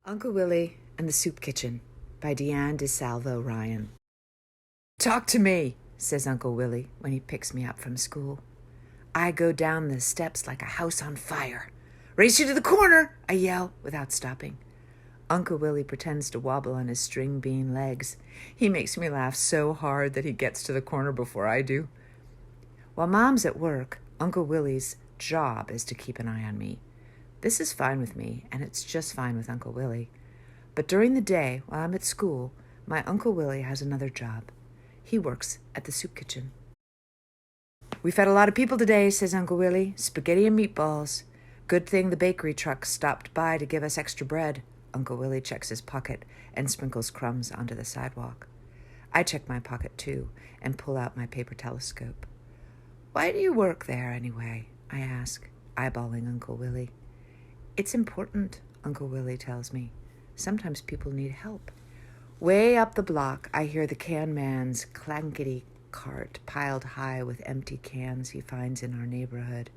Uncle Willie and the Soup Kitchen by DiSalvo-Ryan. "Talk to me," says Uncle Willie when he picks me up from school. I go down the steps like a house on fire. "Race you to the corner," I yell without stopping. Uncle Willie pretends to wobble on his string bean legs. He makes me laugh so hard that he gets to the corner before I do. While Mom's at work, Uncle Willie's job is to keep an eye on me. This is fine with me, and it's just fine with Uncle Willie. But during the day, while I'm at school, my Uncle Willie has another job. He works at the soup kitchen. "We fed a lot of people today," says Uncle Willie. "Spaghetti and meatballs. Good thing the bakery truck stopped by to give us extra bread." Uncle Willie checks his pocket and sprinkles crumbs onto the sidewalk. I check my pocket too and pull out my paper telescope. "Why do you work there anyway?" I ask, eyeballing Uncle Willie. "It's important," Uncle Willie tells me. "Sometimes people need help." Way up the block, I hear the can man's clankety cart piled high with empty cans he finds in our neighborhood.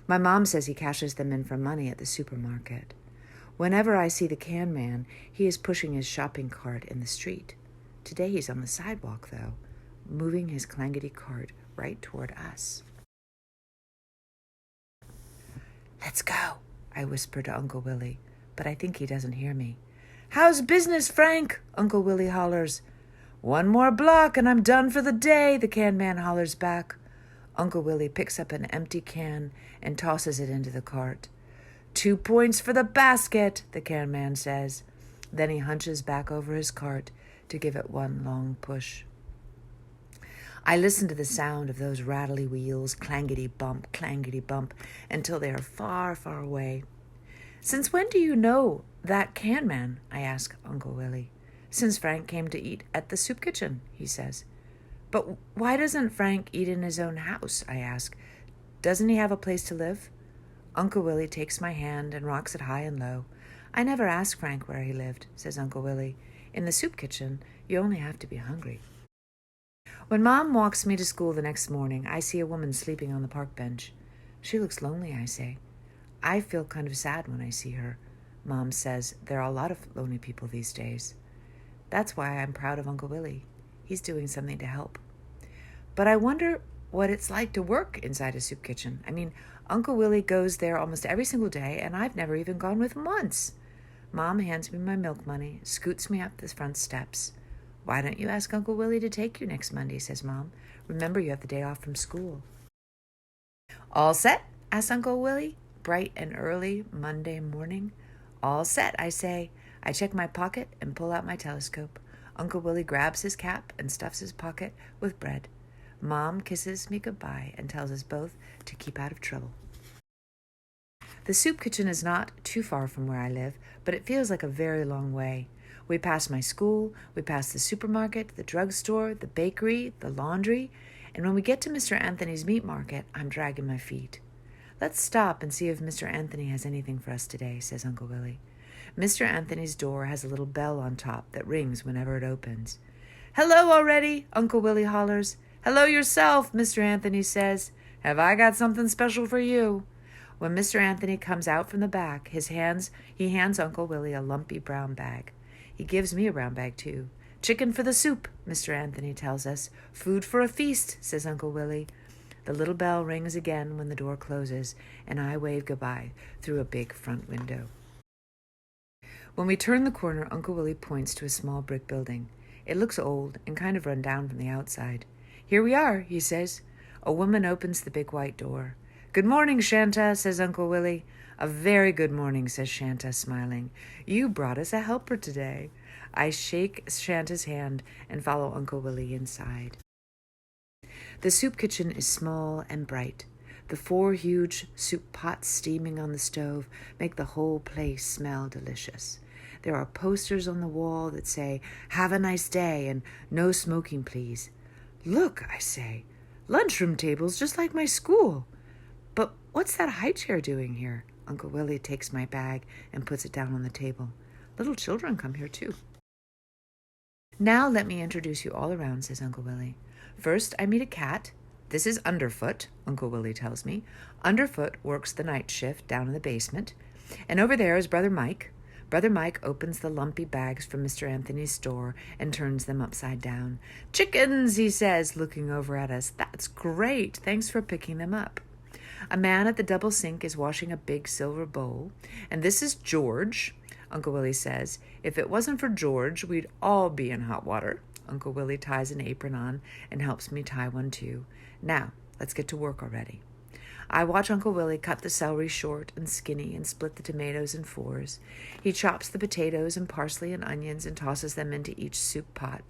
My mom says he cashes them in for money at the supermarket. Whenever I see the can man, he is pushing his shopping cart in the street. Today he's on the sidewalk, though, moving his clankety cart right toward us. "Let's go," I whisper to Uncle Willie, but I think he doesn't hear me. "How's business, Frank?" Uncle Willie hollers. "One more block and I'm done for the day," the can man hollers back. Uncle Willie picks up an empty can and tosses it into the cart. "2 points for the basket," the can man says. Then he hunches back over his cart to give it one long push. I listen to the sound of those rattly wheels, clangety bump, until they are far, far away. "Since when do you know that can man?" I ask Uncle Willie. "Since Frank came to eat at the soup kitchen," he says. "But why doesn't Frank eat in his own house?" I ask. "Doesn't he have a place to live?" Uncle Willie takes my hand and rocks it high and low. "I never asked Frank where he lived," says Uncle Willie. "In the soup kitchen, you only have to be hungry." When Mom walks me to school the next morning, I see a woman sleeping on the park bench. "She looks lonely," I say. I feel kind of sad when I see her. Mom says there are a lot of lonely people these days. That's why I'm proud of Uncle Willie. He's doing something to help. But I wonder what it's like to work inside a soup kitchen. I mean, Uncle Willie goes there almost every single day, and I've never even gone with him once. Mom hands me my milk money, scoots me up the front steps. "Why don't you ask Uncle Willie to take you next Monday?" says Mom. "Remember, you have the day off from school." "All set?" asks Uncle Willie, bright and early Monday morning. "All set," I say. I check my pocket and pull out my telescope. Uncle Willie grabs his cap and stuffs his pocket with bread. Mom kisses me goodbye and tells us both to keep out of trouble. The soup kitchen is not too far from where I live, but it feels like a very long way. We pass my school, we pass the supermarket, the drugstore, the bakery, the laundry, and when we get to Mr. Anthony's meat market, I'm dragging my feet. "Let's stop and see if Mr. Anthony has anything for us today," says Uncle Willie. Mr. Anthony's door has a little bell on top that rings whenever it opens. "Hello already," Uncle Willie hollers. "Hello yourself," Mr. Anthony says. "Have I got something special for you?" When Mr. Anthony comes out from the back, he hands Uncle Willie a lumpy brown bag. He gives me a brown bag, too. "Chicken for the soup," Mr. Anthony tells us. "Food for a feast," says Uncle Willie. The little bell rings again when the door closes, and I wave goodbye through a big front window. When we turn the corner, Uncle Willie points to a small brick building. It looks old and kind of run down from the outside. "Here we are," he says. A woman opens the big white door. "Good morning, Shanta," says Uncle Willie. "A very good morning," says Shanta, smiling. "You brought us a helper today." I shake Shanta's hand and follow Uncle Willie inside. The soup kitchen is small and bright. The 4 huge soup pots steaming on the stove make the whole place smell delicious. There are posters on the wall that say, "Have a nice day," and "No smoking, please." "Look," I say, "lunchroom tables just like my school." "But what's that high chair doing here?" Uncle Willie takes my bag and puts it down on the table. "Little children come here, too." "Now let me introduce you all around," says Uncle Willie. "First, I meet a cat. This is Underfoot," Uncle Willie tells me. "Underfoot works the night shift down in the basement. And over there is Brother Mike. Brother Mike opens the lumpy bags from Mr. Anthony's store and turns them upside down. "Chickens," he says, looking over at us. "That's great. Thanks for picking them up." A man at the double sink is washing a big silver bowl. "And this is George," Uncle Willie says. "If it wasn't for George, we'd all be in hot water." Uncle Willie ties an apron on and helps me tie one too. "Now, let's get to work already." I watch Uncle Willie cut the celery short and skinny and split the tomatoes in fours. He chops the potatoes and parsley and onions and tosses them into each soup pot.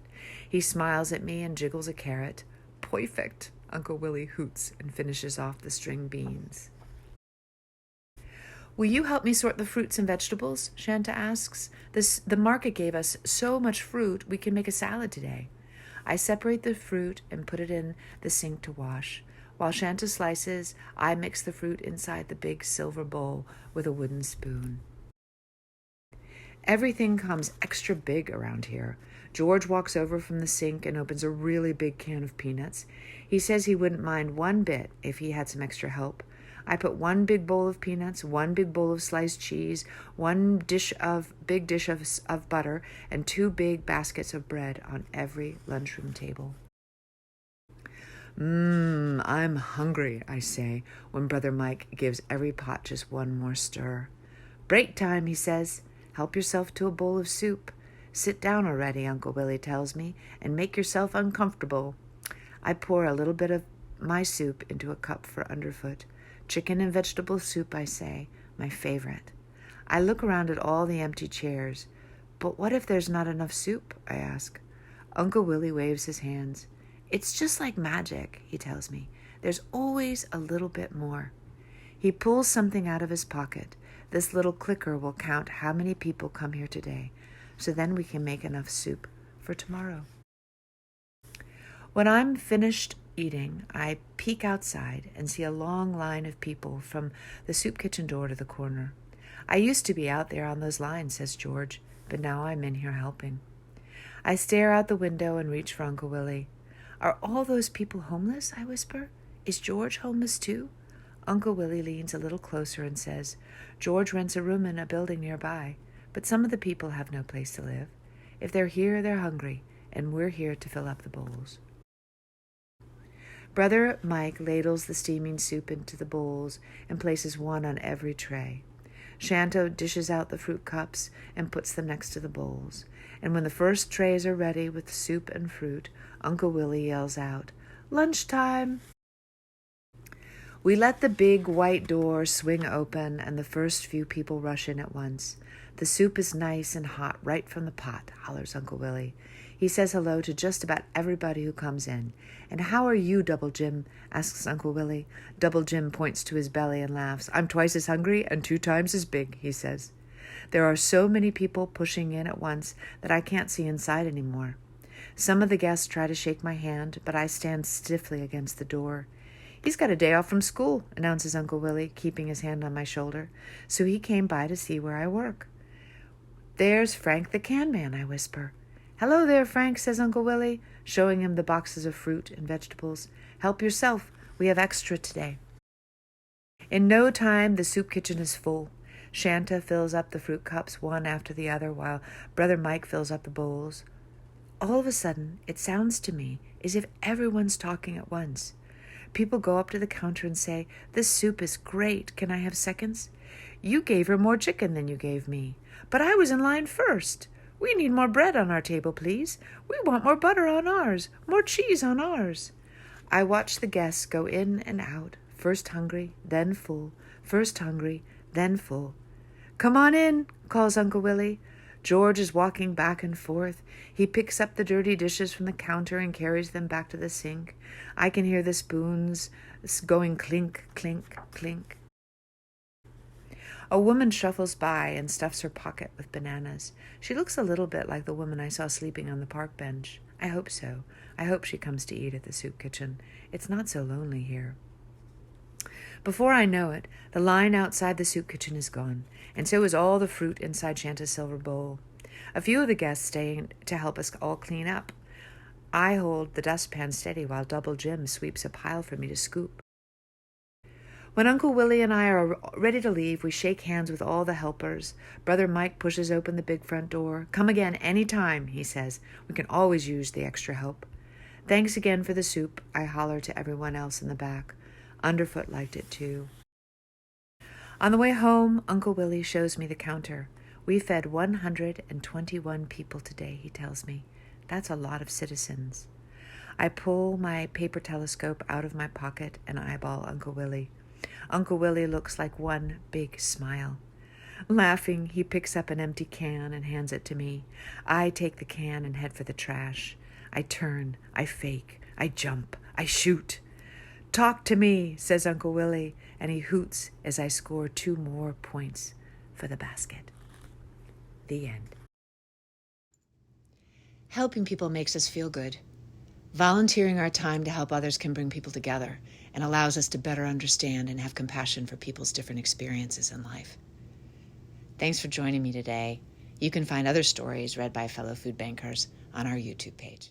He smiles at me and jiggles a carrot. "Perfect," Uncle Willie hoots and finishes off the string beans. "Will you help me sort the fruits and vegetables?" Shanta asks. The market gave us so much fruit we can make a salad today." I separate the fruit and put it in the sink to wash. While Shanta slices, I mix the fruit inside the big silver bowl with a wooden spoon. Everything comes extra big around here. George walks over from the sink and opens a really big can of peanuts. He says he wouldn't mind one bit if he had some extra help. I put one big bowl of peanuts, one big bowl of sliced cheese, one big dish of butter, and 2 big baskets of bread on every lunchroom table. I'm hungry," I say, when Brother Mike gives every pot just one more stir. "Break time," he says. "Help yourself to a bowl of soup. Sit down already," Uncle Willie tells me, "and make yourself uncomfortable." I pour a little bit of my soup into a cup for Underfoot. "Chicken and vegetable soup," I say, "my favorite." I look around at all the empty chairs. "But what if there's not enough soup?" I ask. Uncle Willie waves his hands. "It's just like magic," he tells me. "There's always a little bit more." He pulls something out of his pocket. "This little clicker will count how many people come here today, so then we can make enough soup for tomorrow." When I'm finished eating, I peek outside and see a long line of people from the soup kitchen door to the corner. "I used to be out there on those lines," says George, "but now I'm in here helping." I stare out the window and reach for Uncle Willie. "Are all those people homeless?" I whisper. "Is George homeless too?" Uncle Willie leans a little closer and says, "George rents a room in a building nearby, but some of the people have no place to live. If they're here, they're hungry, and we're here to fill up the bowls." Brother Mike ladles the steaming soup into the bowls and places one on every tray. Shanto dishes out the fruit cups and puts them next to the bowls. And when the first trays are ready with soup and fruit, Uncle Willie yells out, "Lunchtime!" We let the big white door swing open and the first few people rush in at once. "The soup is nice and hot right from the pot," hollers Uncle Willie. He says hello to just about everybody who comes in. "And how are you, Double Jim?" asks Uncle Willie. Double Jim points to his belly and laughs. "I'm twice as hungry and 2 times as big," he says. There are so many people pushing in at once that I can't see inside anymore. Some of the guests try to shake my hand, but I stand stiffly against the door. "He's got a day off from school," announces Uncle Willie, keeping his hand on my shoulder. "So he came by to see where I work." "There's Frank the can man," I whisper. "Hello there, Frank," says Uncle Willie, showing him the boxes of fruit and vegetables. "Help yourself. We have extra today." In no time, the soup kitchen is full. Shanta fills up the fruit cups one after the other while Brother Mike fills up the bowls. All of a sudden, it sounds to me as if everyone's talking at once. People go up to the counter and say, "This soup is great. Can I have seconds?" "You gave her more chicken than you gave me." "But I was in line first." "We need more bread on our table, please." "We want more butter on ours, more cheese on ours." I watch the guests go in and out, first hungry, then full, first hungry, then full. "Come on in," calls Uncle Willie. George is walking back and forth. He picks up the dirty dishes from the counter and carries them back to the sink. I can hear the spoons going clink, clink, clink. A woman shuffles by and stuffs her pocket with bananas. She looks a little bit like the woman I saw sleeping on the park bench. I hope so. I hope she comes to eat at the soup kitchen. It's not so lonely here. Before I know it, the line outside the soup kitchen is gone, and so is all the fruit inside Shanta's silver bowl. A few of the guests stay to help us all clean up. I hold the dustpan steady while Double Jim sweeps a pile for me to scoop. When Uncle Willie and I are ready to leave, we shake hands with all the helpers. Brother Mike pushes open the big front door. "Come again any time," he says. "We can always use the extra help." "Thanks again for the soup," I holler to everyone else in the back. Underfoot liked it too. On the way home, Uncle Willie shows me the counter. "We fed 121 people today," he tells me. "That's a lot of citizens." I pull my paper telescope out of my pocket and eyeball Uncle Willie. Uncle Willie looks like one big smile. Laughing, he picks up an empty can and hands it to me. I take the can and head for the trash. I turn, I fake, I jump, I shoot. "Talk to me," says Uncle Willie, and he hoots as I score 2 more points for the basket. The end. Helping people makes us feel good. Volunteering our time to help others can bring people together and allows us to better understand and have compassion for people's different experiences in life. Thanks for joining me today. You can find other stories read by fellow food bankers on our YouTube page.